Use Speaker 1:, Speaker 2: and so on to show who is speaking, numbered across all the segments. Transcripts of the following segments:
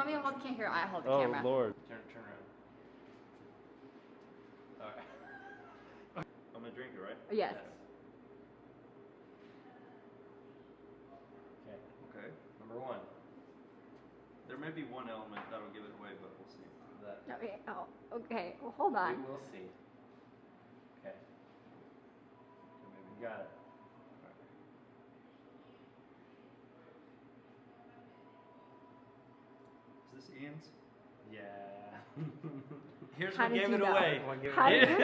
Speaker 1: want me to hold the camera? Here, I hold the
Speaker 2: Oh,
Speaker 1: camera.
Speaker 2: Oh, Lord. Turn around. All right. I'm going to drink it, right?
Speaker 1: Yes.
Speaker 2: Okay. Number one. There may be one element that'll give it away, but we'll see.
Speaker 1: Okay. Oh, okay. Well, hold on.
Speaker 2: We'll see. Okay. You got it. Is this Ian's? Yeah. Here's
Speaker 1: How
Speaker 2: what
Speaker 1: did
Speaker 2: gave
Speaker 1: you
Speaker 2: it
Speaker 1: know?
Speaker 2: away.
Speaker 1: How did you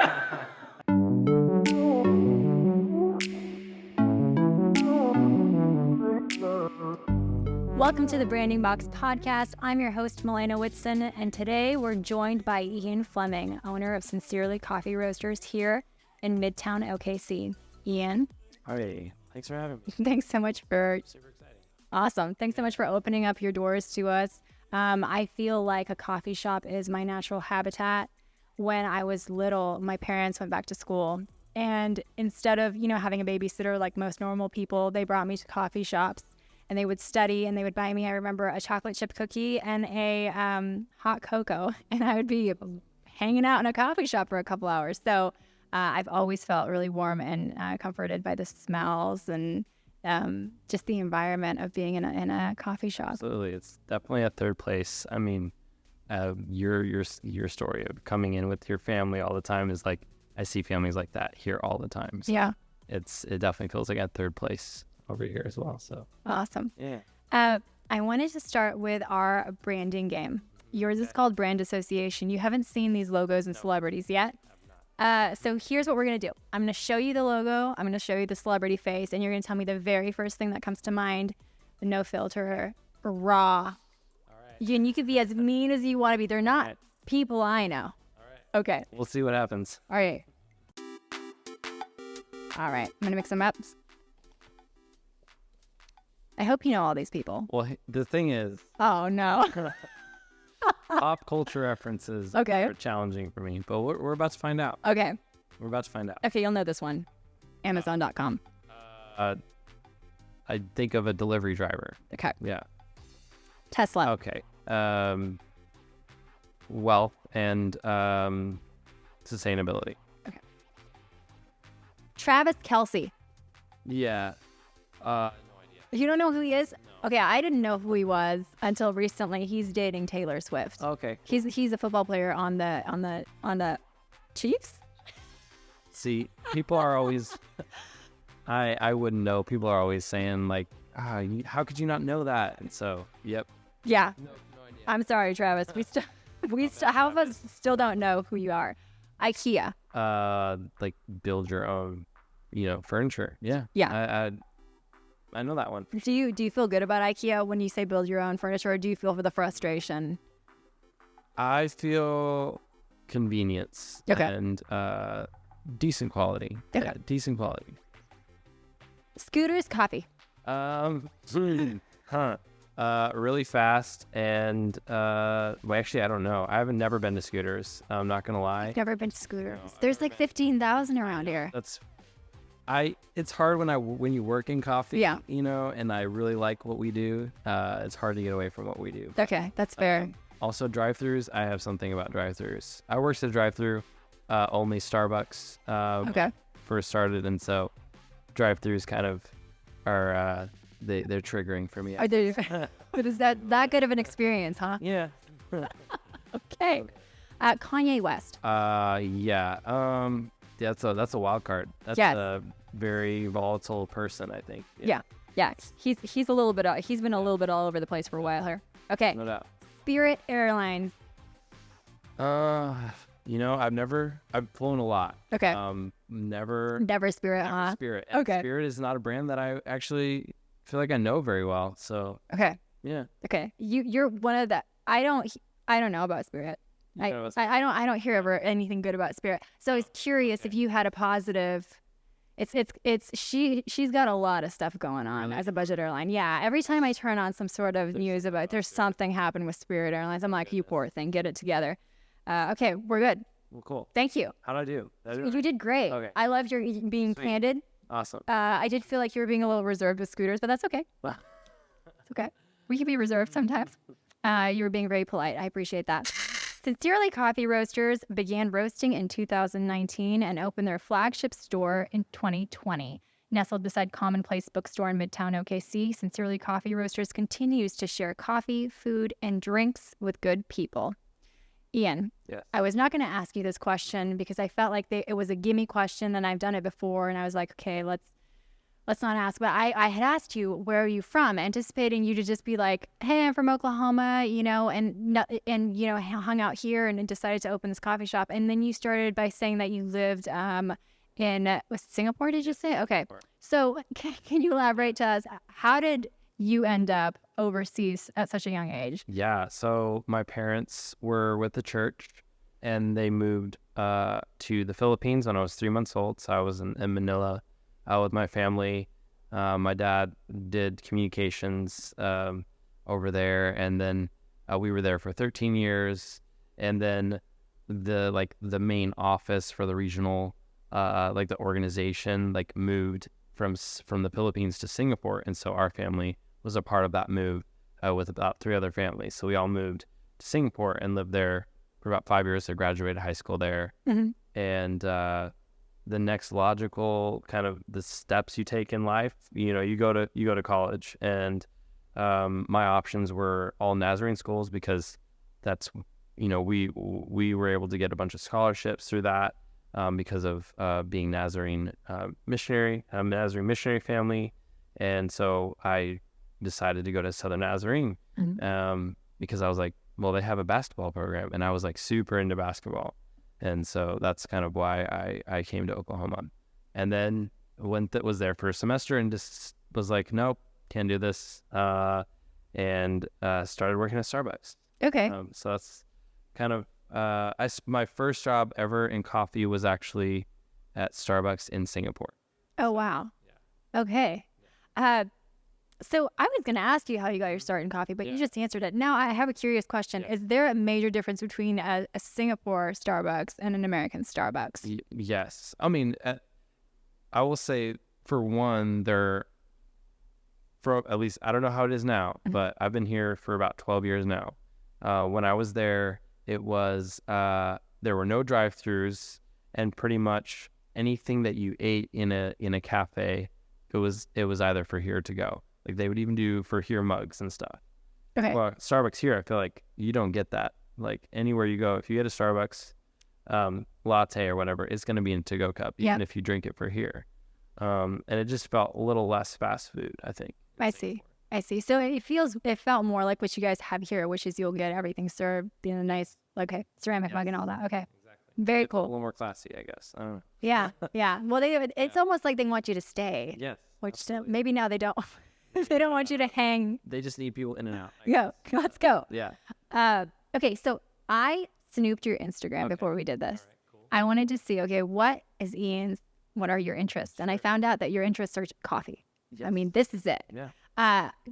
Speaker 1: Welcome to the Branding Box Podcast. I'm your host, Milena Whitson, and today we're joined by Ian Flemming, owner of Sincerely Coffee Roasters here in Midtown OKC. Ian?
Speaker 2: Hi. Thanks for having me.
Speaker 1: Thanks so much for...
Speaker 2: Super exciting.
Speaker 1: Awesome. Thanks so much for opening up your doors to us. I feel like a coffee shop is my natural habitat. When I was little, my parents went back to school, and instead of, having a babysitter like most normal people, they brought me to coffee shops. And they would study, and they would buy me, I remember, a chocolate chip cookie and a hot cocoa. And I would be hanging out in a coffee shop for a couple hours. So I've always felt really warm and comforted by the smells and just the environment of being in a coffee shop.
Speaker 3: Absolutely. It's definitely a third place. I mean, your story of coming in with your family all the time is like, I see families like that here all the time. So
Speaker 1: yeah.
Speaker 3: It definitely feels like a third place over here as well. So
Speaker 1: awesome.
Speaker 3: Yeah.
Speaker 1: I wanted to start with our branding game. Yours is called Brand Association. You haven't seen these logos and celebrities yet. So here's what we're going to do. I'm going to show you the logo. I'm going to show you the celebrity face, and you're going to tell me the very first thing that comes to mind. No filter, raw.
Speaker 3: All right.
Speaker 1: And you can be as mean as you want to be. They're not
Speaker 3: Right.
Speaker 1: people I know.
Speaker 3: All right.
Speaker 1: Okay.
Speaker 3: We'll see what happens.
Speaker 1: All right. All right. I'm going to mix them up. I hope you know all these people.
Speaker 3: Well, the thing is,
Speaker 1: Oh, no.
Speaker 3: pop culture references
Speaker 1: Okay.
Speaker 3: are challenging for me, but we're about to find out.
Speaker 1: Okay.
Speaker 3: We're about to find out.
Speaker 1: Okay, you'll know this one. Amazon.com.
Speaker 3: I think of a delivery driver.
Speaker 1: Okay.
Speaker 3: Yeah.
Speaker 1: Tesla.
Speaker 3: Okay. Wealth and sustainability.
Speaker 1: Travis Kelce.
Speaker 3: Yeah. No idea.
Speaker 1: You don't know who he is?
Speaker 3: No.
Speaker 1: Okay, I didn't know who he was until recently. He's dating Taylor Swift.
Speaker 3: Okay.
Speaker 1: He's a football player on the Chiefs.
Speaker 3: See, people are always. I wouldn't know. People are always saying like, how could you not know that? And so, yep.
Speaker 1: Yeah.
Speaker 3: No idea.
Speaker 1: I'm sorry, Travis. We still half of us still don't know who you are. IKEA.
Speaker 3: Like build your own, furniture. Yeah.
Speaker 1: Yeah.
Speaker 3: I know that one.
Speaker 1: Do you feel good about IKEA when you say build your own furniture, or do you feel for the frustration?
Speaker 3: I feel convenience.
Speaker 1: Okay.
Speaker 3: And decent quality.
Speaker 1: Okay.
Speaker 3: Yeah, decent quality.
Speaker 1: Scooters, coffee.
Speaker 3: Really fast and well, actually I don't know. I haven't never been to Scooters. I'm not gonna lie.
Speaker 1: I've never been to Scooters.
Speaker 3: No,
Speaker 1: There's like 15,000 around here.
Speaker 3: It's hard when you work in coffee.
Speaker 1: Yeah.
Speaker 3: And I really like what we do. It's hard to get away from what we do.
Speaker 1: Okay, that's fair.
Speaker 3: Also drive-throughs. I have something about drive-throughs. I worked at a drive-through. Only Starbucks.
Speaker 1: Okay.
Speaker 3: First started, and so drive-throughs kind of are they're triggering for me.
Speaker 1: Are there, but is that good of an experience, huh?
Speaker 3: Yeah.
Speaker 1: Okay. Kanye West.
Speaker 3: Yeah. That's a wild card. That's
Speaker 1: Yes.
Speaker 3: a very volatile person, I think.
Speaker 1: Yeah. Yeah. He's a little bit. He's been a little bit all over the place for a while here. Okay.
Speaker 3: No doubt.
Speaker 1: Spirit Airlines.
Speaker 3: I've flown a lot.
Speaker 1: Okay.
Speaker 3: Never
Speaker 1: Spirit, huh?
Speaker 3: Spirit. And
Speaker 1: Okay.
Speaker 3: Spirit is not a brand that I actually feel like I know very well. So
Speaker 1: Okay.
Speaker 3: yeah.
Speaker 1: Okay. You're one of the. I don't know about Spirit. I don't hear ever anything good about Spirit. So I was curious if you had a positive. She's got a lot of stuff going on as a budget airline. Yeah. Every time I turn on some sort of news about there's something happened with Spirit Airlines, I'm like, you poor thing, get it together. Okay, we're good.
Speaker 3: Well, cool.
Speaker 1: Thank you.
Speaker 3: How'd I do?
Speaker 1: You did great.
Speaker 3: Okay.
Speaker 1: I loved your being
Speaker 3: Sweet.
Speaker 1: candid.
Speaker 3: Awesome.
Speaker 1: I did feel like you were being a little reserved with Scooters, but that's okay. It's okay. We can be reserved sometimes. You were being very polite. I appreciate that. Sincerely Coffee Roasters began roasting in 2019 and opened their flagship store in 2020. Nestled beside Commonplace Bookstore in Midtown OKC, Sincerely Coffee Roasters continues to share coffee, food, and drinks with good people. Ian,
Speaker 3: Yes.
Speaker 1: I was not going to ask you this question because I felt like it was a gimme question and I've done it before, and I was like, okay, let's not ask. But I had asked you, where are you from? Anticipating you to just be like, hey, I'm from Oklahoma, and hung out here and decided to open this coffee shop. And then you started by saying that you lived in Singapore, did you say? Okay. So can you elaborate to us, how did you end up overseas at such a young age?
Speaker 3: Yeah, so my parents were with the church, and they moved to the Philippines when I was 3 months old. So I was in Manila with my family. My dad did communications over there, and then we were there for 13 years. And then the main office for the regional the organization moved from the Philippines to Singapore, and so our family was a part of that move with about 3 other families. So we all moved to Singapore and lived there for about 5 years. I graduated high school there.
Speaker 1: Mm-hmm.
Speaker 3: And the next logical kind of the steps you take in life, you go to college, and my options were all Nazarene schools because that's, we were able to get a bunch of scholarships through that because of being Nazarene missionary, Nazarene missionary family. And so I decided to go to Southern Nazarene because I was like, well, they have a basketball program, and I was like super into basketball. And so that's kind of why I came to Oklahoma. And then was there for a semester and just was like, nope, can't do this. And started working at Starbucks.
Speaker 1: Okay.
Speaker 3: So that's kind of, my first job ever in coffee was actually at Starbucks in Singapore.
Speaker 1: Oh, wow.
Speaker 3: Yeah.
Speaker 1: Okay. So I was going to ask you how you got your start in coffee, but you just answered it. Now I have a curious question.
Speaker 3: Yeah.
Speaker 1: Is there a major difference between a Singapore Starbucks and an American Starbucks?
Speaker 3: Yes. I mean, I will say, for one, at least, I don't know how it is now, but I've been here for about 12 years now. When I was there, it was, there were no drive-thrus, and pretty much anything that you ate in a cafe, it was either for here to go. Like, they would even do for here mugs and stuff.
Speaker 1: Okay.
Speaker 3: Well, Starbucks here, I feel like you don't get that. Like, anywhere you go, if you get a Starbucks latte or whatever, it's going to be in a to-go cup, even if you drink it for here. And it just felt a little less fast food, I think.
Speaker 1: I see. So it felt more like what you guys have here, which is you'll get everything served in a nice, ceramic mug and all that. Okay.
Speaker 3: Exactly.
Speaker 1: Very
Speaker 3: It's
Speaker 1: cool.
Speaker 3: A little more classy, I guess. I don't know.
Speaker 1: Yeah. Yeah. Well, it's almost like they want you to stay.
Speaker 3: Yes.
Speaker 1: Which
Speaker 3: absolutely.
Speaker 1: maybe now they don't. They don't want you to hang.
Speaker 3: They just need people in and out.
Speaker 1: Go. Let's go.
Speaker 3: Yeah.
Speaker 1: Okay. So I snooped your Instagram before we did this.
Speaker 3: All right, cool.
Speaker 1: I wanted to see, what are your interests? And I found out that your interests are coffee.
Speaker 3: Yes.
Speaker 1: I mean, this is it.
Speaker 3: Yeah.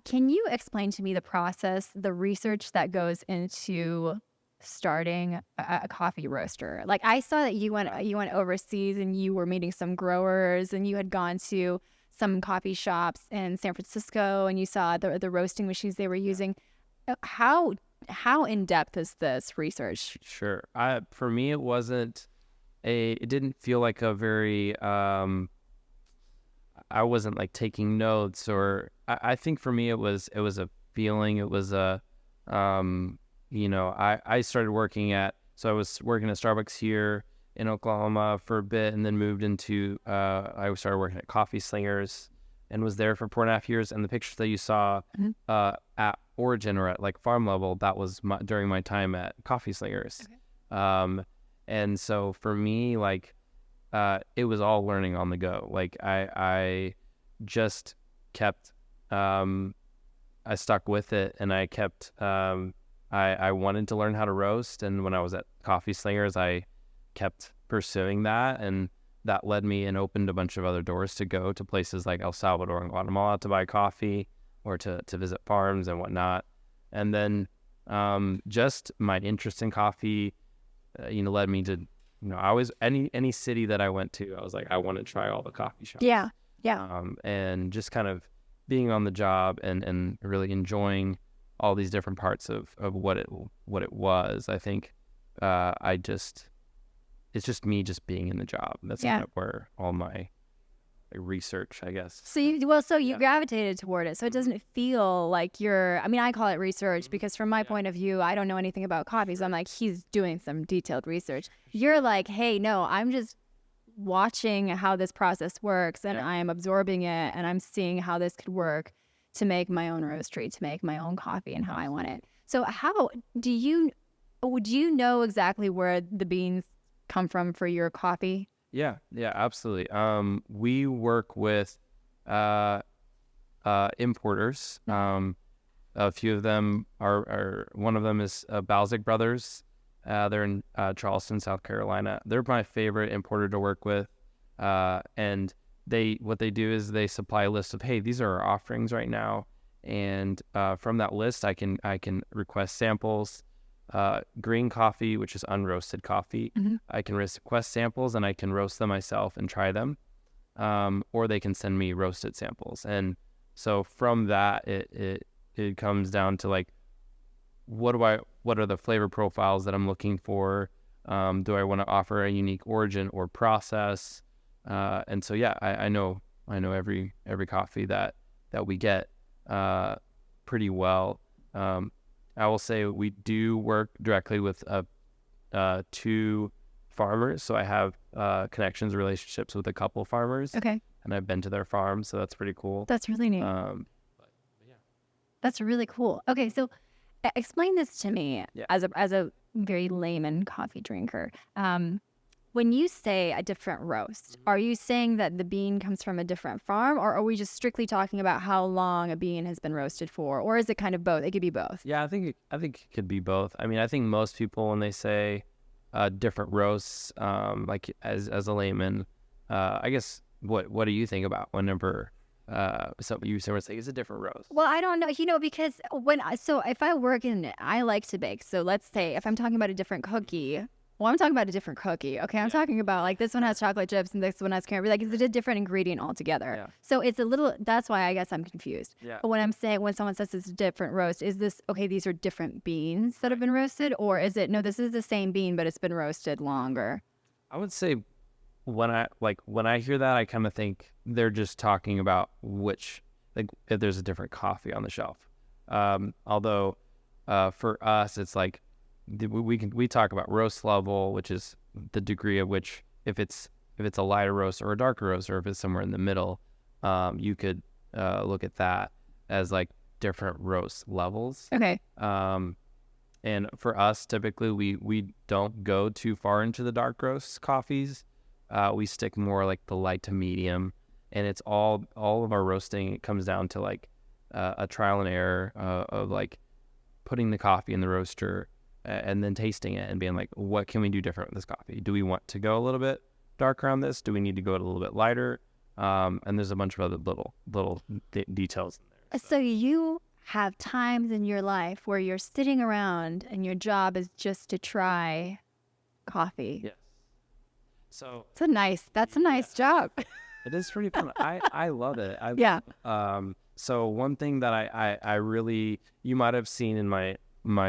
Speaker 1: Can you explain to me the process, the research that goes into starting a coffee roaster? Like, I saw that you went overseas and you were meeting some growers, and you had gone to some coffee shops in San Francisco, and you saw the roasting machines they were using. How in depth is this research?
Speaker 3: Sure. For me, it didn't feel like a very, I wasn't like taking notes, or I think for me it was a feeling. It was I started so I was working at Starbucks here in Oklahoma for a bit, and then moved into, I started working at Coffee Slingers and was there for 4.5 years. And the pictures that you saw at Origin or at farm level, that was during my time at Coffee Slingers. Okay. And so for me, it was all learning on the go. I just kept, I stuck with it, and I kept, I wanted to learn how to roast. And when I was at Coffee Slingers, I kept pursuing that, and that led me and opened a bunch of other doors to go to places like El Salvador and Guatemala to buy coffee, or to visit farms and whatnot. And then just my interest in coffee, led me to, I always, any city that I went to, I was like, I want to try all the coffee shops.
Speaker 1: Yeah.
Speaker 3: And just kind of being on the job and really enjoying all these different parts of what it was. I think it's just me just being in the job. That's kind of where all my research, I guess.
Speaker 1: So you gravitated toward it. So it doesn't feel like you're, I mean, I call it research because from my point of view, I don't know anything about coffee. So I'm like, he's doing some detailed research. You're like, hey, no, I'm just watching how this process works and I'm absorbing it and I'm seeing how this could work to make my own roastery, to make my own would and how I want it. So how do you know exactly where the beans come from for your coffee?
Speaker 3: Yeah, absolutely. We work with importers. A few of them are one of them is Balzic Brothers. They're in Charleston, South Carolina. They're my favorite importer to work with. And what they do is they supply a list of, hey, these are our offerings right now. And from that list, I can request samples. Green coffee, which is unroasted coffee. I can request samples and I can roast them myself and try them. Or they can send me roasted samples. And so from that, it comes down to like, what are the flavor profiles that I'm looking for? Do I want to offer a unique origin or process? And so, I know every coffee that we get pretty well. I will say we do work directly with 2 farmers. So I have connections, relationships with a couple farmers.
Speaker 1: Okay.
Speaker 3: And I've been to their farms, so that's pretty cool.
Speaker 1: That's really neat. That's really cool. Okay, so explain this to me as a very layman coffee drinker. When you say a different roast, are you saying that the bean comes from a different farm, or are we just strictly talking about how long a bean has been roasted for, or is it kind of both? It could be both.
Speaker 3: Yeah, I think it could be both. I mean, I think most people when they say different roasts, like as a layman, I guess what do you think about whenever someone say it's a different roast?
Speaker 1: Well, I don't know, because if I work I like to bake. So let's say if I'm talking about a different cookie. Well, I'm talking about a different cookie. Okay, I'm talking about like this one has chocolate chips and this one has cranberry. Like it's a different ingredient altogether. Yeah. So it's a little. That's why I guess I'm confused. Yeah. But when someone says it's a different roast, is this okay? These are different beans that have been roasted, or is it no? This is the same bean, but it's been roasted longer.
Speaker 3: I would say when I hear that, I kind of think they're just talking about if there's a different coffee on the shelf. Although for us, it's like. We talk about roast level, which is the degree of which if it's a lighter roast or a darker roast, or if it's somewhere in the middle, you could look at that as like different roast levels.
Speaker 1: Okay.
Speaker 3: And for us, typically we don't go too far into the dark roast coffees. We stick more like the light to medium, and it's all of our roasting. It comes down to like a trial and error of like putting the coffee in the roaster. And then tasting it and being like, what can we do different with this coffee? Do we want to go a little bit darker on this? Do we need to go a little bit lighter? And there's a bunch of other little details in there.
Speaker 1: So you have times in your life where you're sitting around and your job is just to try coffee.
Speaker 3: Yes. So
Speaker 1: that's a nice job.
Speaker 3: It is pretty fun. I love it.
Speaker 1: Yeah.
Speaker 3: So one thing that I really, you might have seen in my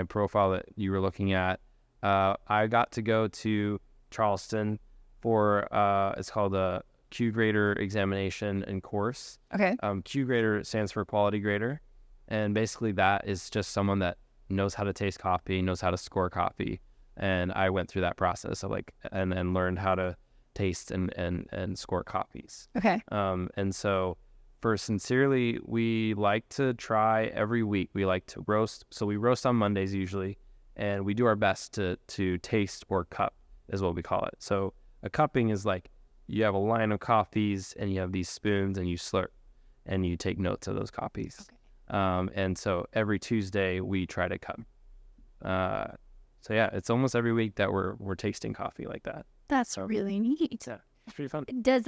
Speaker 3: profile that you were looking at, I got to go to Charleston for it's called a Q grader examination and course.
Speaker 1: Okay.
Speaker 3: Q grader stands for quality grader, and basically that is just someone that knows how to taste coffee, knows how to score coffee, and I went through that process of and learned how to taste and score coffees.
Speaker 1: Okay.
Speaker 3: And so. For Sincerely, we like to try every week. We like to roast. So we roast on Mondays usually, and we do our best to taste or cup is what we call it. So a cupping is like you have a line of coffees and you have these spoons and you slurp and you take notes of those coffees. Okay. And so every Tuesday we try to cup. So yeah, it's almost every week that we're tasting coffee like that.
Speaker 1: That's really neat.
Speaker 3: Yeah, it's pretty fun.
Speaker 1: Does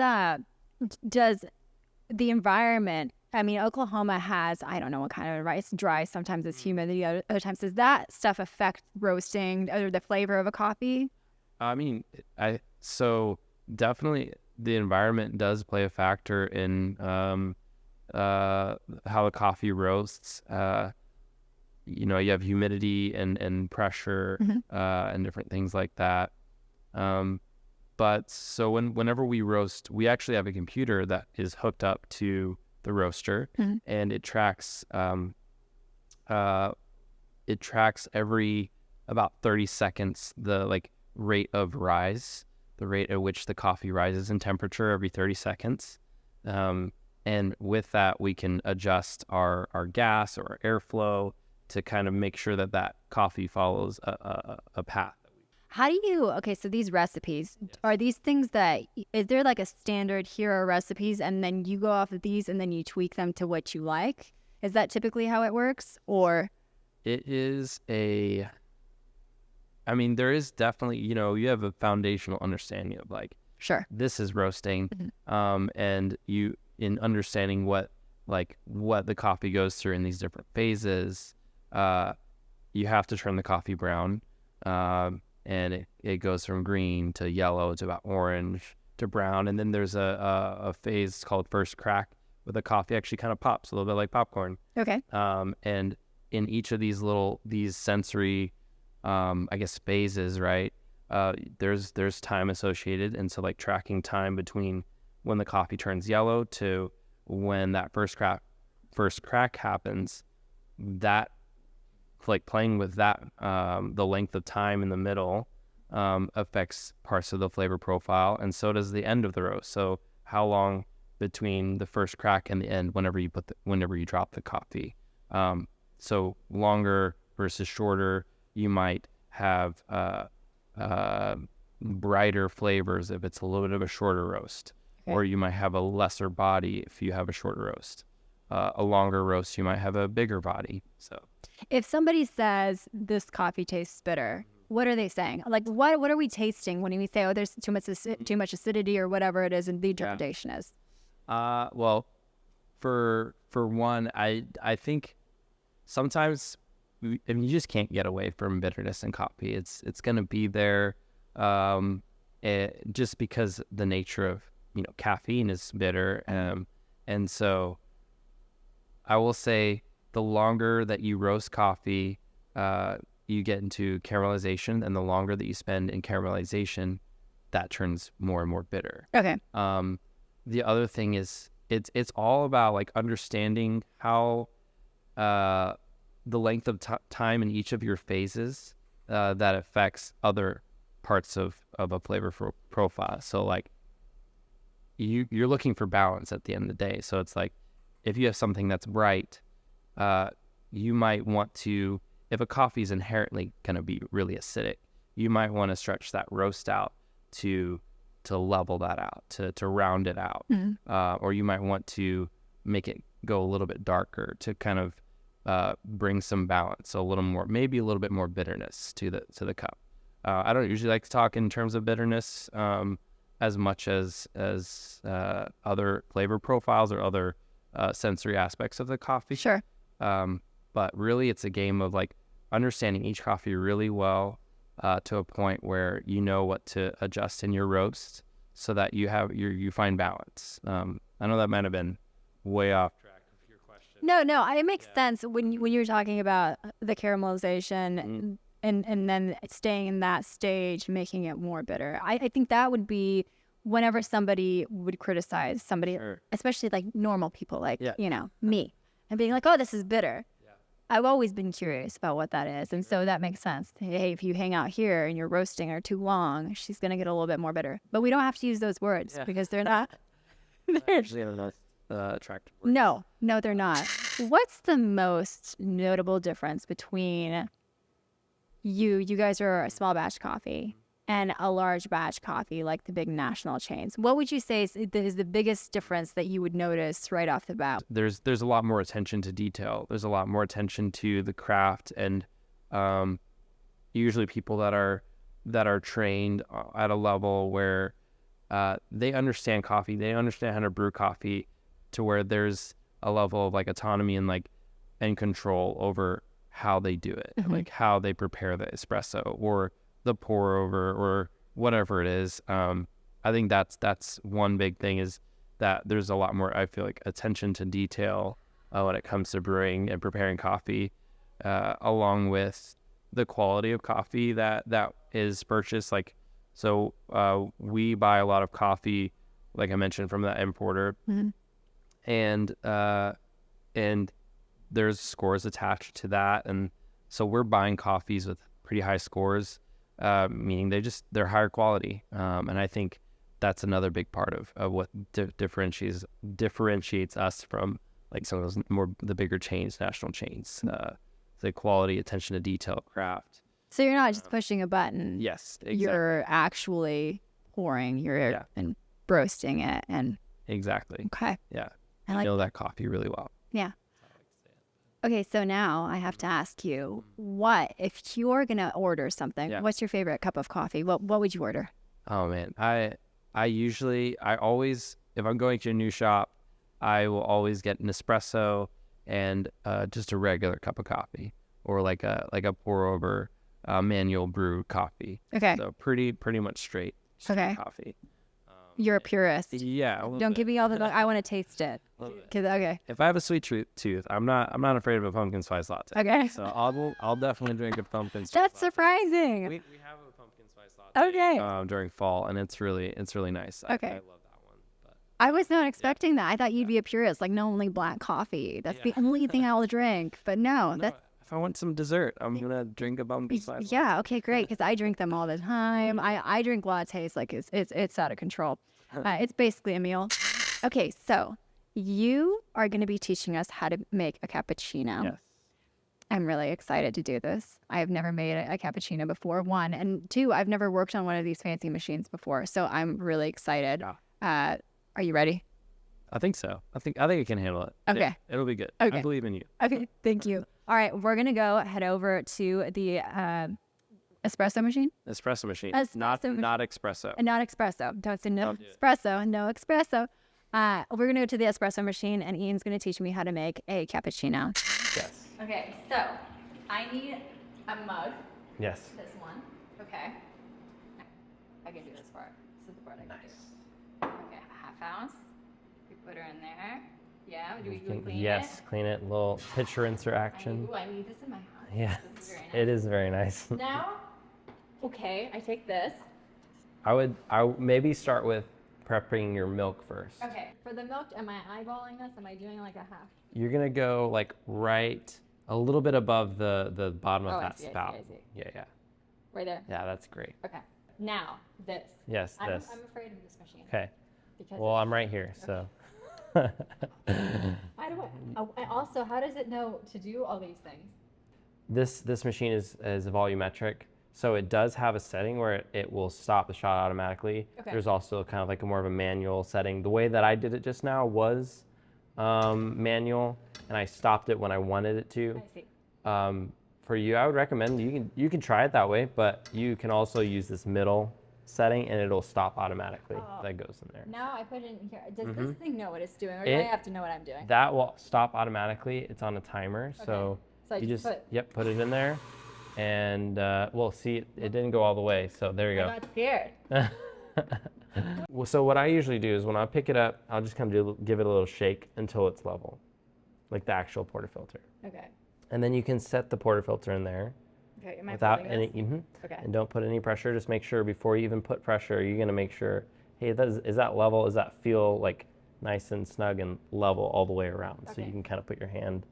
Speaker 1: the environment, I mean, Oklahoma has, I don't know what kind of environment, it's dry, sometimes it's humid, other times, does that stuff affect roasting or the flavor of a coffee?
Speaker 3: I mean, so definitely the environment does play a factor in how the coffee roasts. you have humidity and pressure and different things like that. But so whenever we roast, we actually have a computer that is hooked up to the roaster, and it tracks every about 30 seconds the rate of rise, the rate at which the coffee rises in temperature every 30 seconds. And with that, we can adjust our gas or our airflow to kind of make sure that coffee follows a path.
Speaker 1: How do you, okay, so these recipes, are these things that, is there like a standard, here are recipes, and then you go off of these and then you tweak them to what you like? Is that typically how it works? Or?
Speaker 3: It is there is definitely, you have a foundational understanding of
Speaker 1: Sure.
Speaker 3: this is roasting, and you, in understanding what the coffee goes through in these different phases, you have to turn the coffee brown, and it goes from green to yellow to about orange to brown, and then there's a phase called first crack where the coffee actually kind of pops a little bit like popcorn.
Speaker 1: Okay.
Speaker 3: And in each of these sensory, phases, right? There's time associated, and so tracking time between when the coffee turns yellow to when that first crack happens, that playing with that, the length of time in the middle affects parts of the flavor profile, and so does the end of the roast. So how long between the first crack and the end whenever you drop the coffee. So longer versus shorter, you might have brighter flavors if it's a little bit of a shorter roast, or you might have a lesser body if you have a shorter roast. A longer roast, you might have a bigger body. So
Speaker 1: if somebody says this coffee tastes bitter, what are they saying? What are we tasting when we say, oh, there's too much acidity or whatever it is, and the interpretation is?
Speaker 3: Well, for one, I think sometimes you just can't get away from bitterness in coffee. It's going to be there, just because the nature of caffeine is bitter, and so I will say the longer that you roast coffee, you get into caramelization, and the longer that you spend in caramelization, that turns more and more bitter.
Speaker 1: Okay.
Speaker 3: The other thing is it's all about understanding how the length of time in each of your phases that affects other parts of a flavor profile. So you're looking for balance at the end of the day. So it's if you have something that's bright, you might want to, if a coffee is inherently going to be really acidic, you might want to stretch that roast out to level that out, to round it out. Or you might want to make it go a little bit darker to kind of bring some balance, maybe a little bit more bitterness to the cup. I don't usually like to talk in terms of bitterness as much as other flavor profiles or other sensory aspects of the coffee.
Speaker 1: Sure.
Speaker 3: But really, it's a game of understanding each coffee really well to a point where you know what to adjust in your roast so that you find balance. I know that might have been way off track of your question.
Speaker 1: No, it makes sense when you're talking about the caramelization and then staying in that stage, making it more bitter. I think that would be whenever somebody would criticize somebody, especially normal people, me, and being oh, this is bitter. I've always been curious about what that is. And so that makes sense. Hey, if you hang out here and you're roasting her too long, she's going to get a little bit more bitter. But we don't have to use those words because they're not.
Speaker 3: Actually, they're not attractive words.
Speaker 1: No, they're not. What's the most notable difference between you guys are a small batch coffee, and a large batch coffee like the big national chains? What would you say is the biggest difference that you would notice right off the bat?
Speaker 3: There's a lot more attention to detail. There's a lot more attention to the craft, and usually people that are trained at a level where they understand coffee, they understand how to brew coffee, to where there's a level of autonomy and control over how they do it, how they prepare the espresso or the pour over or whatever it is. I think that's one big thing, is that there's a lot more, I feel attention to detail when it comes to brewing and preparing coffee. along with the quality of coffee that is purchased. Like, so we buy a lot of coffee, like I mentioned, from the importer, and there's scores attached to that, and so we're buying coffees with pretty high scores, meaning they're higher quality, and I think that's another big part of what differentiates us from like some of those the bigger chains, national chains. The quality, attention to detail, craft.
Speaker 1: So you're not just pushing a button.
Speaker 3: Yes, exactly.
Speaker 1: You're actually pouring and roasting it, and
Speaker 3: exactly.
Speaker 1: Okay.
Speaker 3: Yeah,
Speaker 1: I
Speaker 3: know that coffee really well.
Speaker 1: Yeah. Okay, so now I have to ask you, what if you're gonna order something?
Speaker 3: Yeah.
Speaker 1: What's your favorite cup of coffee? What would you order?
Speaker 3: Oh man, I always, if I'm going to a new shop, I will always get an espresso and just a regular cup of coffee, or like a pour over manual brew coffee.
Speaker 1: Okay.
Speaker 3: So pretty much straight
Speaker 1: Okay.
Speaker 3: coffee.
Speaker 1: You're a purist.
Speaker 3: Yeah.
Speaker 1: Don't give me all the milk. I want to taste it. Okay.
Speaker 3: If I have a sweet tooth, I'm not afraid of a pumpkin spice latte.
Speaker 1: Okay.
Speaker 3: So I'll definitely drink a pumpkin spice.
Speaker 1: That's
Speaker 3: latte.
Speaker 1: surprising.
Speaker 3: We have a pumpkin spice latte.
Speaker 1: Okay.
Speaker 3: During fall, and it's really nice.
Speaker 1: Okay.
Speaker 3: I love that one. But
Speaker 1: I was not expecting that. I thought you'd be a purist, like no, only black coffee. That's the only thing I will drink. But no, that's.
Speaker 3: If I want some dessert, I'm gonna drink a pumpkin spice latte.
Speaker 1: Yeah. Okay. Great. Because I drink them all the time. I drink lattes like it's out of control. It's basically a meal. Okay. So you are going to be teaching us how to make a cappuccino.
Speaker 3: Yes.
Speaker 1: I'm really excited to do this. I have never made a cappuccino before, one. And two, I've never worked on one of these fancy machines before. So I'm really excited.
Speaker 3: Yeah.
Speaker 1: Are you ready?
Speaker 3: I think so. I think I can handle it.
Speaker 1: Okay.
Speaker 3: Yeah, it'll be good.
Speaker 1: Okay.
Speaker 3: I believe in you.
Speaker 1: Okay. Thank you. All right. We're going to head over to the espresso machine.
Speaker 3: Espresso machine. Not espresso.
Speaker 1: Not espresso. Don't say no
Speaker 3: Don't do it.
Speaker 1: espresso. No espresso. We're going to go to the espresso machine, and Ian's going to teach me how to make a cappuccino.
Speaker 3: Yes.
Speaker 1: Okay. So I need a mug.
Speaker 3: Yes.
Speaker 1: This one. Okay. I can do this part. This is the part I can do. Okay. A half ounce. We put her in there. Yeah. Do we clean it?
Speaker 3: Yes. Clean it. Little pitch rinser action.
Speaker 1: I need this in my house.
Speaker 3: Yeah.
Speaker 1: This is very nice.
Speaker 3: It is very nice.
Speaker 1: Now, okay, I take this.
Speaker 3: I would maybe start with prepping your milk first.
Speaker 1: Okay, for the milk, am I eyeballing this? Am I doing like a half?
Speaker 3: You're gonna go like right a little bit above the bottom of that spout.
Speaker 1: I see.
Speaker 3: Yeah.
Speaker 1: Right there.
Speaker 3: Yeah, that's great.
Speaker 1: Okay. Now, this.
Speaker 3: Yes,
Speaker 1: I'm
Speaker 3: this.
Speaker 1: afraid of this machine.
Speaker 3: Okay.
Speaker 1: Because
Speaker 3: Well, I'm right here, so.
Speaker 1: how does it know to do all these things?
Speaker 3: This machine is volumetric, so it does have a setting where it will stop the shot automatically.
Speaker 1: Okay.
Speaker 3: There's also kind of like a more of a manual setting. The way that I did it just now was manual, and I stopped it when I wanted it to.
Speaker 1: I see.
Speaker 3: For you, I would recommend you can try it that way, but you can also use this middle setting, and it'll stop automatically. That goes in there.
Speaker 1: Now I put it in here. Does this thing know what it's doing, or do
Speaker 3: It-
Speaker 1: I have to know what I'm doing?
Speaker 3: That will stop automatically. It's on a timer, so
Speaker 1: So I
Speaker 3: you
Speaker 1: just
Speaker 3: put it in there, and well, see, it didn't go all the way, so there you
Speaker 1: I got scared.
Speaker 3: go. Well, so what I usually do is when I pick it up, I'll just kind of give it a little shake until it's level, like the actual portafilter.
Speaker 1: Okay.
Speaker 3: And then you can set the portafilter in there
Speaker 1: Okay. Am I
Speaker 3: without
Speaker 1: holding
Speaker 3: any.
Speaker 1: this? Okay.
Speaker 3: And don't put any pressure. Just make sure before you even put pressure, you're gonna make sure, hey, is that level? Does that feel like nice and snug and level all the way around? So
Speaker 1: Okay.
Speaker 3: you can kind of put your hand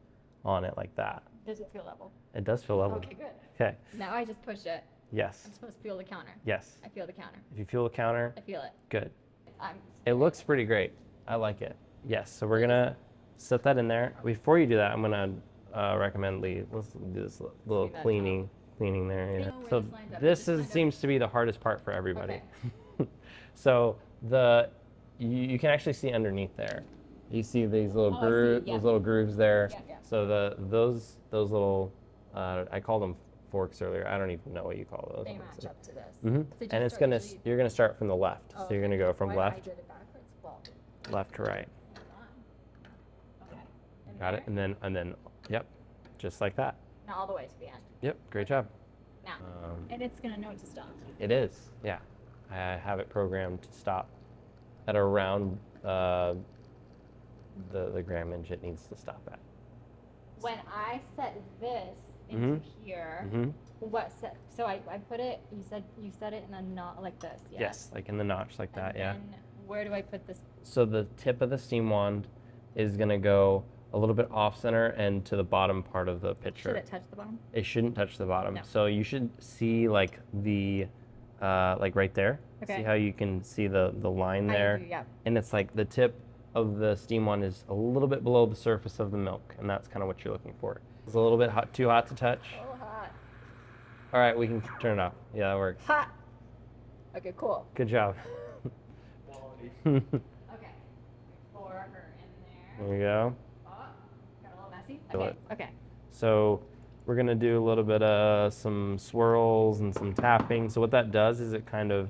Speaker 3: on it like that.
Speaker 1: Does it feel level?
Speaker 3: It does feel level.
Speaker 1: Okay, good.
Speaker 3: Okay.
Speaker 1: Now I just push it.
Speaker 3: Yes.
Speaker 1: I'm supposed to feel the counter.
Speaker 3: Yes.
Speaker 1: I feel the counter.
Speaker 3: If you feel the counter,
Speaker 1: I feel it.
Speaker 3: good.
Speaker 1: I'm
Speaker 3: It looks pretty great. I like it. Yes. So we're gonna set that in there. Before you do that, I'm gonna recommend let's do this little
Speaker 1: Clean that
Speaker 3: cleaning there. Yeah.
Speaker 1: know where
Speaker 3: So
Speaker 1: this lines up.
Speaker 3: this
Speaker 1: Just kind of-
Speaker 3: seems to be the hardest part for everybody.
Speaker 1: Okay.
Speaker 3: So you can actually see underneath there. You see these little
Speaker 1: Oh, I see, yeah.
Speaker 3: those little grooves there.
Speaker 1: Yeah.
Speaker 3: So those little I called them forks earlier. I don't even know what you call those.
Speaker 1: They match up to this.
Speaker 3: hmm
Speaker 1: So just
Speaker 3: And it's
Speaker 1: start
Speaker 3: gonna
Speaker 1: usually-
Speaker 3: you're gonna start from the left.
Speaker 1: Oh,
Speaker 3: So you're gonna go from
Speaker 1: Why do I
Speaker 3: left
Speaker 1: do it backwards? Well,
Speaker 3: left to right.
Speaker 1: hold on. Okay. In
Speaker 3: Got it.
Speaker 1: there.
Speaker 3: And then yep, just like that.
Speaker 1: Now all the way to the end.
Speaker 3: Yep, great job.
Speaker 1: Now. And it's gonna know to stop.
Speaker 3: It is, yeah. I have it programmed to stop at around the grammage it needs to stop at.
Speaker 1: When I set this into here.
Speaker 3: Mm-hmm.
Speaker 1: So I put it, you said it in a knot like this, yes?
Speaker 3: Yes, like in the notch like that, yeah.
Speaker 1: And where do I put this?
Speaker 3: So the tip of the steam wand is going to go a little bit off center and to the bottom part of the pitcher.
Speaker 1: Should it touch the bottom?
Speaker 3: It shouldn't touch the bottom.
Speaker 1: No.
Speaker 3: So you should see like the, like right there.
Speaker 1: Okay.
Speaker 3: See how you can see the line there?
Speaker 1: I do, yeah.
Speaker 3: And it's like the tip of the steam wand is a little bit below the surface of the milk, and that's kind of what you're looking for. It's a little bit too hot to touch.
Speaker 1: Oh, hot.
Speaker 3: All right, we can turn it off. Yeah, that works.
Speaker 1: Hot. Okay, cool.
Speaker 3: Good job.
Speaker 1: Okay. Pour her in there.
Speaker 3: There you go.
Speaker 1: Oh, got a little messy.
Speaker 3: Feel
Speaker 1: Okay.
Speaker 3: it.
Speaker 1: Okay.
Speaker 3: So we're gonna do a little bit of some swirls and some tapping. So what that does is it kind of,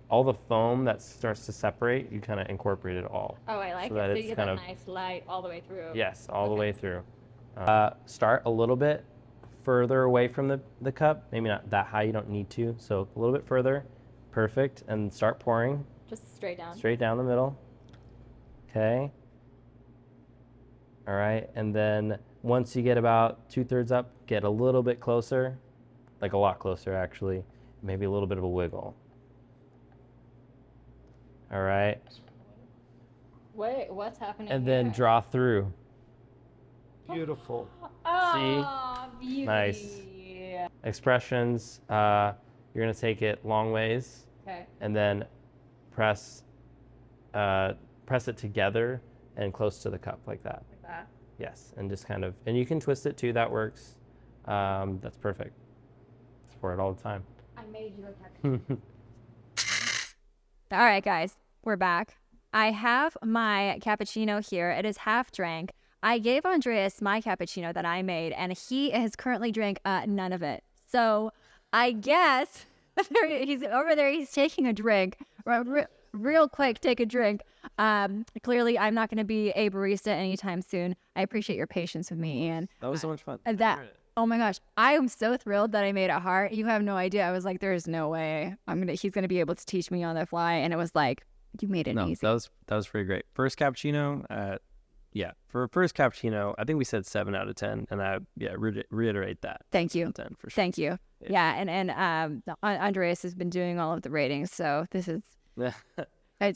Speaker 3: all the foam that starts to separate, you kind of incorporate it all.
Speaker 1: Oh, I like
Speaker 3: So
Speaker 1: it.
Speaker 3: that
Speaker 1: So
Speaker 3: it's
Speaker 1: you get
Speaker 3: kind
Speaker 1: that
Speaker 3: of-
Speaker 1: nice light all the way through.
Speaker 3: Yes, all the
Speaker 1: Okay.
Speaker 3: way through. Start a little bit further away from the cup. Maybe not that high, you don't need to. So a little bit further. Perfect. And start pouring
Speaker 1: Just straight down.
Speaker 3: straight down the middle. Okay. All right. And then once you get about 2/3 up, get a little bit closer, like a lot closer actually. Maybe a little bit of a wiggle. All right.
Speaker 1: Wait, what's happening
Speaker 3: And then
Speaker 1: here?
Speaker 3: draw through. Beautiful.
Speaker 1: Oh, beauty.
Speaker 3: Nice. Expressions. You're going to take it long ways
Speaker 1: Okay.
Speaker 3: and then press it together and close to the cup like that.
Speaker 1: Like that.
Speaker 3: Yes, and just kind of, and you can twist it too, that works. That's perfect. It's for it all the time.
Speaker 1: I made you a cappuccino. All right, guys, we're back. I have my cappuccino here. It is half drank. I gave Andreas my cappuccino that I made, and he has currently drank none of it. So I guess he's over there. He's taking a drink. Real quick, take a drink. Clearly, I'm not going to be a barista anytime soon. I appreciate your patience with me, Ian.
Speaker 3: That was so much fun.
Speaker 1: Oh my gosh, I am so thrilled that I made it hard. You have no idea. I was like, there's no way he's gonna be able to teach me on the fly. And it was like, you made it easy.
Speaker 3: that was pretty great. First cappuccino, for a first cappuccino, I think we said 7 out of 10, and I reiterate that.
Speaker 1: Thank you.
Speaker 3: 10 for sure.
Speaker 1: Thank you. Yeah, and Andreas has been doing all of the ratings, so this is. He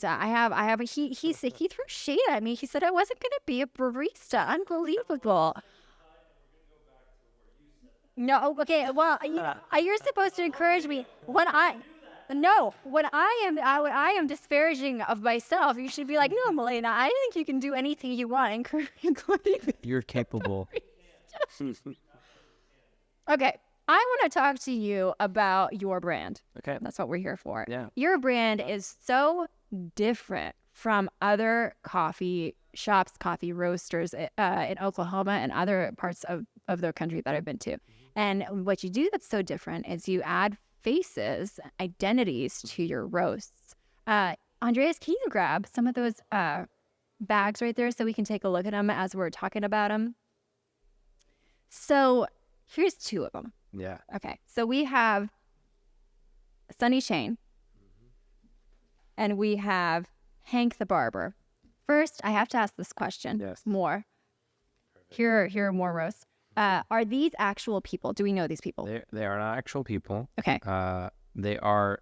Speaker 1: threw shade at me. He said I wasn't gonna be a barista. Unbelievable. No, okay. Well, you're supposed to encourage me when I am disparaging of myself. You should be like, no, Milena, I think you can do anything you want, including.
Speaker 3: You're capable.
Speaker 1: Okay, I want to talk to you about your brand.
Speaker 3: Okay.
Speaker 1: That's what we're here for.
Speaker 3: Yeah.
Speaker 1: Your brand is so different from other coffee shops, coffee roasters in Oklahoma and other parts of the country that I've been to. And what you do that's so different is you add faces, identities to your roasts. Andreas, can you grab some of those bags right there so we can take a look at them as we're talking about them? So here's 2 of them.
Speaker 3: Yeah.
Speaker 1: Okay, so we have Sunny Shane, and we have Hank the Barber. First, I have to ask this question.
Speaker 3: Yes.
Speaker 1: More. Here are more roasts. Are these actual people? Do we know these people?
Speaker 3: They are not actual people.
Speaker 1: Okay.
Speaker 3: They are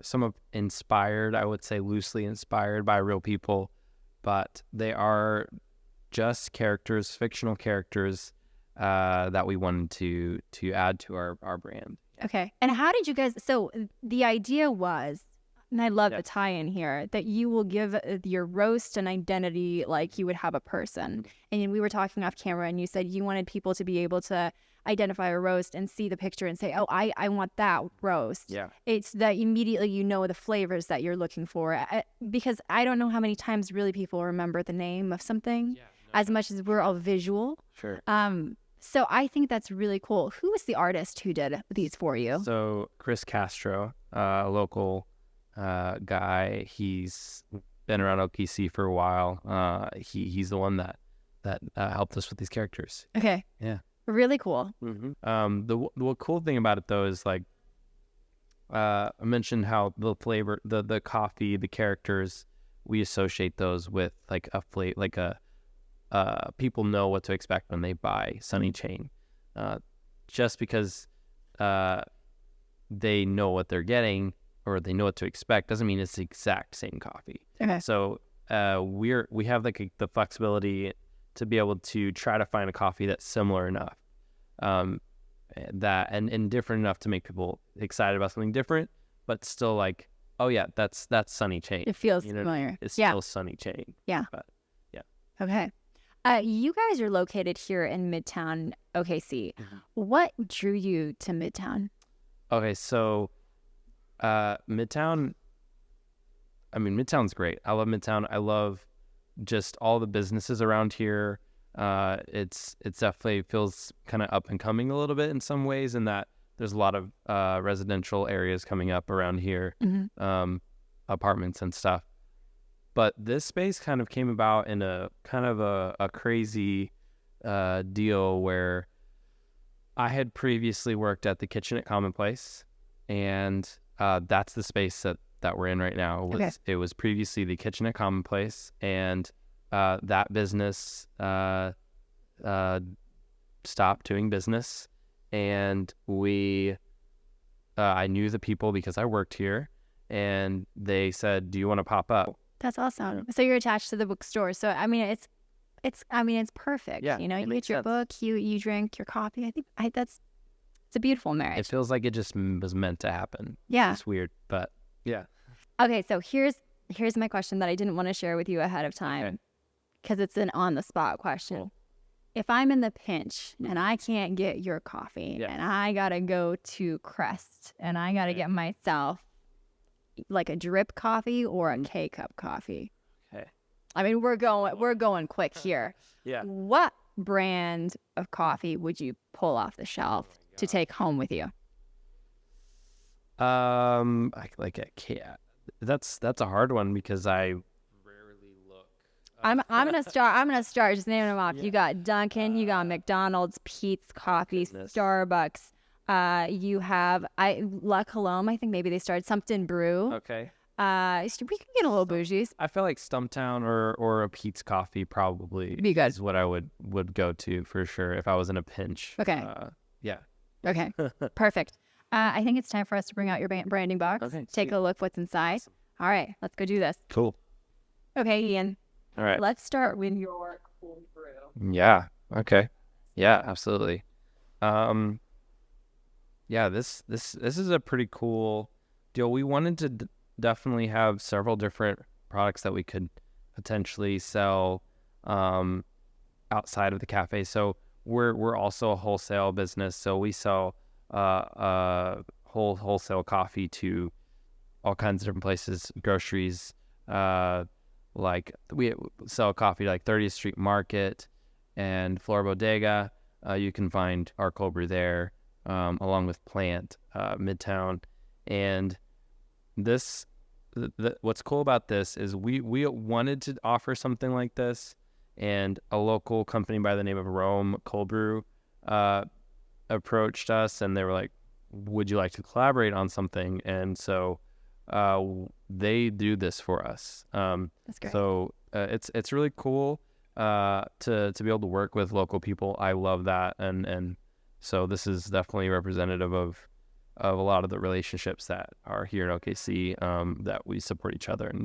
Speaker 3: inspired, I would say loosely inspired by real people, but they are just characters, fictional characters that we wanted to add to our brand.
Speaker 1: Okay. And how did you guys? So the idea was, and I love
Speaker 3: Yeah.
Speaker 1: the tie-in here, that you will give your roast an identity like you would have a person. And we were talking off camera, and you said you wanted people to be able to identify a roast and see the picture and say, oh, I want that roast.
Speaker 3: Yeah.
Speaker 1: It's that immediately you know the flavors that you're looking for. Because I don't know how many times really people remember the name of something as much as we're all visual.
Speaker 3: Sure.
Speaker 1: So I think that's really cool. Who was the artist who did these for you?
Speaker 3: So Chris Castro, a local guy. He's been around OKC for a while. He's the one that helped us with these characters.
Speaker 1: Okay.
Speaker 3: Yeah.
Speaker 1: Really cool.
Speaker 3: Mm-hmm. The cool thing about it though is like I mentioned how the flavor, the coffee, the characters, we associate those with like a flavor, like people know what to expect when they buy Sunny Chain. just because they know what they're getting or they know what to expect doesn't mean it's the exact same coffee.
Speaker 1: Okay.
Speaker 3: So we have like the flexibility to be able to try to find a coffee that's similar enough, that and different enough to make people excited about something different, but still like, oh yeah, that's Sunny Chain.
Speaker 1: It feels
Speaker 3: You know,
Speaker 1: familiar.
Speaker 3: It's
Speaker 1: Yeah.
Speaker 3: still Sunny Chain.
Speaker 1: Yeah.
Speaker 3: But yeah.
Speaker 1: Okay. You guys are located here in Midtown OKC. What drew you to Midtown?
Speaker 3: Okay, so Midtown. I mean, Midtown's great. I love Midtown. I love just all the businesses around here. It's definitely feels kind of up and coming a little bit in some ways, in that there's a lot of residential areas coming up around here, apartments and stuff. But this space kind of came about in a kind of a crazy deal where I had previously worked at the kitchen at Commonplace, and that's the space that we're in right now. It was previously the kitchen at Commonplace, and that business stopped doing business, and I knew the people because I worked here, and they said, "Do you want to pop up?"
Speaker 1: That's awesome. So you're attached to the bookstore. So I mean, it's perfect.
Speaker 3: Yeah,
Speaker 1: You know,
Speaker 3: it
Speaker 1: you
Speaker 3: makes
Speaker 1: get your
Speaker 3: sense.
Speaker 1: book, you drink your coffee. I think it's a beautiful marriage.
Speaker 3: It feels like it just was meant to happen.
Speaker 1: Yeah.
Speaker 3: It's weird, but yeah.
Speaker 1: Okay, so here's my question that I didn't want to share with you ahead of time, because it's an on the spot question.
Speaker 3: Cool.
Speaker 1: If I'm in the pinch and I can't get your coffee, and I gotta go to Crest and I gotta get myself like a drip coffee or a K-cup coffee.
Speaker 3: Okay.
Speaker 1: I mean, we're going quick here.
Speaker 3: Yeah.
Speaker 1: What brand of coffee would you pull off the shelf to take home with you?
Speaker 3: That's a hard one because I rarely look.
Speaker 1: I'm gonna start just naming them off. You got Dunkin', you got McDonald's, Pete's Coffee,
Speaker 3: goodness.
Speaker 1: Starbucks. You have La Colombe. I think maybe they started something brew.
Speaker 3: Okay.
Speaker 1: We can get a little bougie.
Speaker 3: I feel like Stumptown or a Pete's Coffee probably
Speaker 1: Be good.
Speaker 3: is what I would go to for sure if I was in a pinch.
Speaker 1: Okay.
Speaker 3: Yeah.
Speaker 1: Okay. Perfect. I think it's time for us to bring out your branding box.
Speaker 3: Okay,
Speaker 1: Take
Speaker 3: sweet.
Speaker 1: a look what's inside. All right, let's go do this.
Speaker 3: Cool.
Speaker 1: Okay, Ian.
Speaker 3: All right.
Speaker 1: Let's start with your cold brew.
Speaker 3: Yeah. Okay. Yeah, absolutely. Yeah, this is a pretty cool deal. We wanted to definitely have several different products that we could potentially sell outside of the cafe. So we're also a wholesale business. So we sell wholesale coffee to all kinds of different places, groceries. Like we sell coffee to like 30th Street Market and Flora Bodega. You can find our cold brew there, along with Plant, Midtown. And this, what's cool about this is we wanted to offer something like this, and a local company by the name of Rome Cold Brew approached us, and they were like, "Would you like to collaborate on something?" And so they do this for us.
Speaker 1: That's great.
Speaker 3: So it's really cool to be able to work with local people. I love that, and so this is definitely representative of a lot of the relationships that are here in OKC, that we support each other in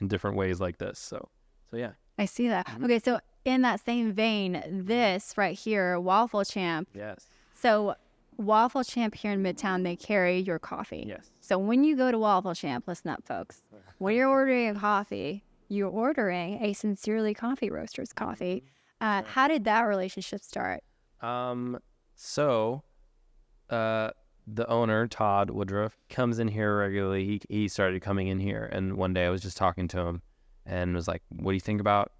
Speaker 3: different ways like this. So yeah.
Speaker 1: I see that. Okay, so in that same vein, this right here, Waffle Champ.
Speaker 3: Yes.
Speaker 1: So Waffle Champ here in Midtown, they carry your coffee.
Speaker 3: Yes.
Speaker 1: So when you go to Waffle Champ, listen up, folks. When you're ordering a coffee, you're ordering a Sincerely Coffee Roasters coffee. How did that relationship start?
Speaker 3: So the owner, Todd Woodruff, comes in here regularly. He started coming in here, and one day I was just talking to him and was like, "What do you think about,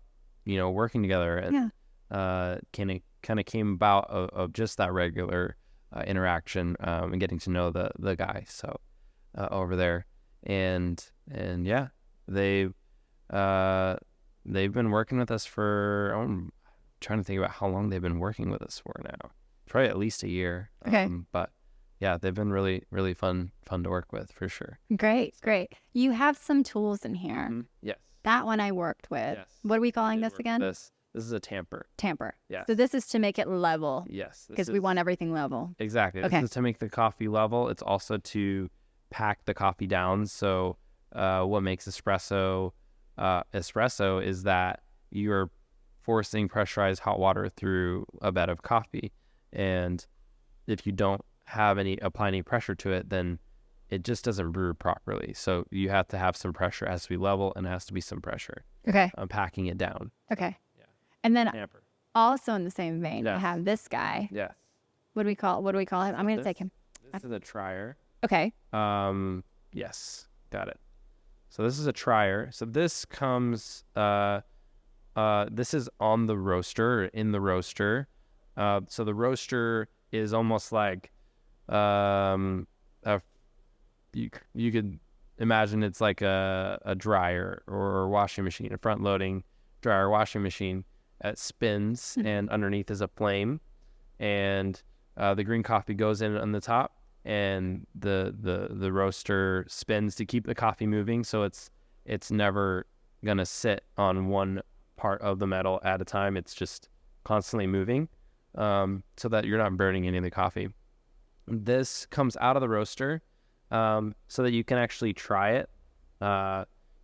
Speaker 3: working together?" And kind of came about of just that regular interaction, and getting to know the guy over there, and yeah, they've been working with us for, I'm trying to think about how long they've been working with us for now. Probably at least a year.
Speaker 1: Okay.
Speaker 3: But yeah, they've been really, really fun to work with for sure.
Speaker 1: Great. You have some tools in here.
Speaker 3: Yes.
Speaker 1: That one I worked with.
Speaker 3: Yes.
Speaker 1: What are we calling
Speaker 3: Did
Speaker 1: this
Speaker 3: work
Speaker 1: again?
Speaker 3: with This is a tamper.
Speaker 1: Tamper.
Speaker 3: Yes.
Speaker 1: So this is to make it level.
Speaker 3: Yes.
Speaker 1: Because we want everything level.
Speaker 3: Exactly.
Speaker 1: Okay.
Speaker 3: This is to make the coffee level. It's also to pack the coffee down. So what makes espresso is that you're forcing pressurized hot water through a bed of coffee. And if you don't apply any pressure to it, then it just doesn't brew properly. So you have to have some pressure. It has to be level and it has to be some pressure.
Speaker 1: Okay.
Speaker 3: Packing it down.
Speaker 1: Okay.
Speaker 3: Yeah.
Speaker 1: And then
Speaker 3: Tamper.
Speaker 1: also in the same vein, I
Speaker 3: Yes.
Speaker 1: have this guy.
Speaker 3: Yes.
Speaker 1: What do we call him? I'm going to take him.
Speaker 3: This is a trier.
Speaker 1: Okay.
Speaker 3: Yes. Got it. So this is a trier. So this comes, this is on the roaster, or in the roaster. So the roaster is almost like, you could imagine it's like a dryer or a washing machine, a front loading dryer washing machine. It spins and underneath is a flame, and the green coffee goes in on the top, and the roaster spins to keep the coffee moving. So it's never gonna sit on one part of the metal at a time. It's just constantly moving, so that you're not burning any of the coffee. This comes out of the roaster, so that you can actually try it.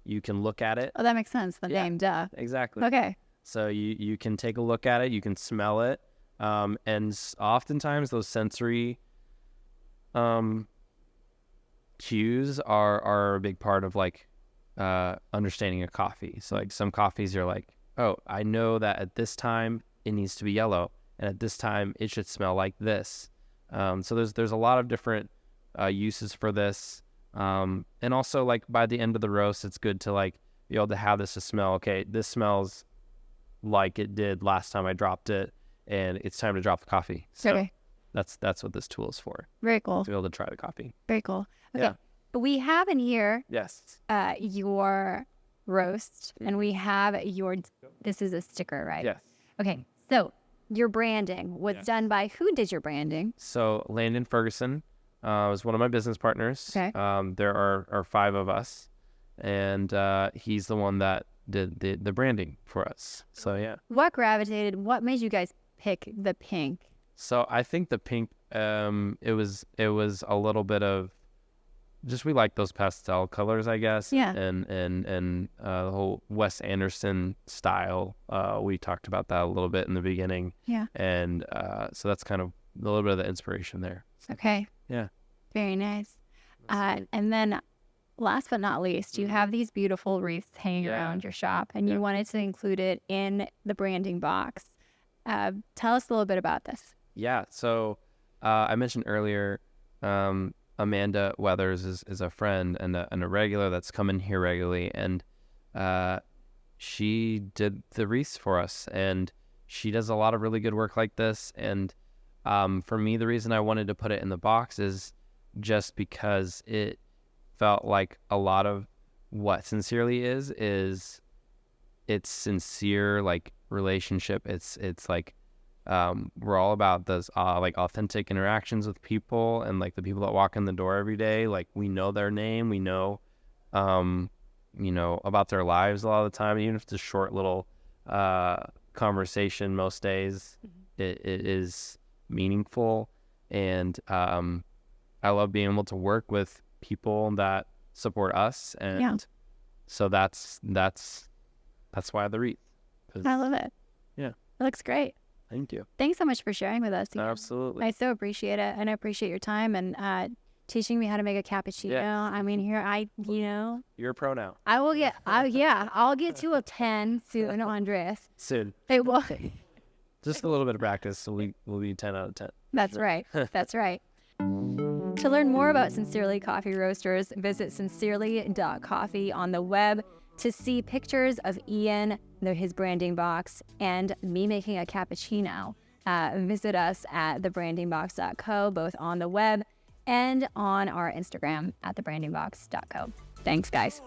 Speaker 3: You can look at it.
Speaker 1: Oh, that makes sense. The
Speaker 3: Yeah.
Speaker 1: name, duh.
Speaker 3: Exactly.
Speaker 1: Okay.
Speaker 3: So you can take a look at it. You can smell it. And oftentimes those sensory cues are a big part of like understanding a coffee. So like some coffees you're like, oh, I know that at this time it needs to be yellow, and at this time it should smell like this. So there's a lot of different uses for this. And also like by the end of the roast, it's good to like be able to have this to smell. Okay, this smells like it did last time I dropped it, and it's time to drop the coffee. So
Speaker 1: Okay.
Speaker 3: that's what this tool is for,
Speaker 1: Very cool.
Speaker 3: to be able to try the coffee.
Speaker 1: Very cool. Okay.
Speaker 3: Yeah.
Speaker 1: We have in here
Speaker 3: Yes.
Speaker 1: your roast, and we have this is a sticker, right?
Speaker 3: Yes.
Speaker 1: Okay. So your branding was
Speaker 3: Yes.
Speaker 1: done by who did your branding?
Speaker 3: So Landon Ferguson was one of my business partners.
Speaker 1: Okay.
Speaker 3: There are 5 of us, and he's the one that did the branding for us. So yeah.
Speaker 1: What made you guys pick the pink?
Speaker 3: So I think the pink, it was a little bit of just, we like those pastel colors, I guess.
Speaker 1: Yeah.
Speaker 3: And the whole Wes Anderson style. We talked about that a little bit in the beginning.
Speaker 1: Yeah.
Speaker 3: And so that's kind of a little bit of the inspiration there.
Speaker 1: Okay.
Speaker 3: Yeah.
Speaker 1: Very nice. And then last but not least, you have these beautiful wreaths hanging
Speaker 3: Yeah.
Speaker 1: around your shop, and
Speaker 3: Yeah.
Speaker 1: you wanted to include it in the branding box. Tell us a little bit about this.
Speaker 3: Yeah. So I mentioned earlier, Amanda Weathers is a friend and a regular that's come in here regularly, and she did the wreaths for us, and she does a lot of really good work like this. And for me, the reason I wanted to put it in the box is just because it felt like a lot of what Sincerely is it's sincere, like, relationship. It's like we're all about those like authentic interactions with people, and like the people that walk in the door every day, like we know their name, we know about their lives a lot of the time, even if it's a short little conversation. Most days it is meaningful, and I love being able to work with people that support us, and
Speaker 1: Yeah.
Speaker 3: so that's why the wreath.
Speaker 1: I love it.
Speaker 3: Yeah.
Speaker 1: It looks great.
Speaker 3: Thank you.
Speaker 1: Thanks so much for sharing with us.
Speaker 3: Absolutely.
Speaker 1: I so appreciate it, and I appreciate your time and teaching me how to make a cappuccino.
Speaker 3: Yeah.
Speaker 1: I mean, here
Speaker 3: You're a pro now.
Speaker 1: I will get. I'll get to a 10 soon, Andres.
Speaker 3: Soon.
Speaker 1: It will.
Speaker 3: Just a little bit of practice, so we'll be 10 out of 10.
Speaker 1: That's right. That's right. To learn more about Sincerely Coffee Roasters, visit sincerely.coffee on the web. To see pictures of Ian, his branding box, and me making a cappuccino, visit us at thebrandingbox.co, both on the web and on our Instagram at thebrandingbox.co. Thanks, guys.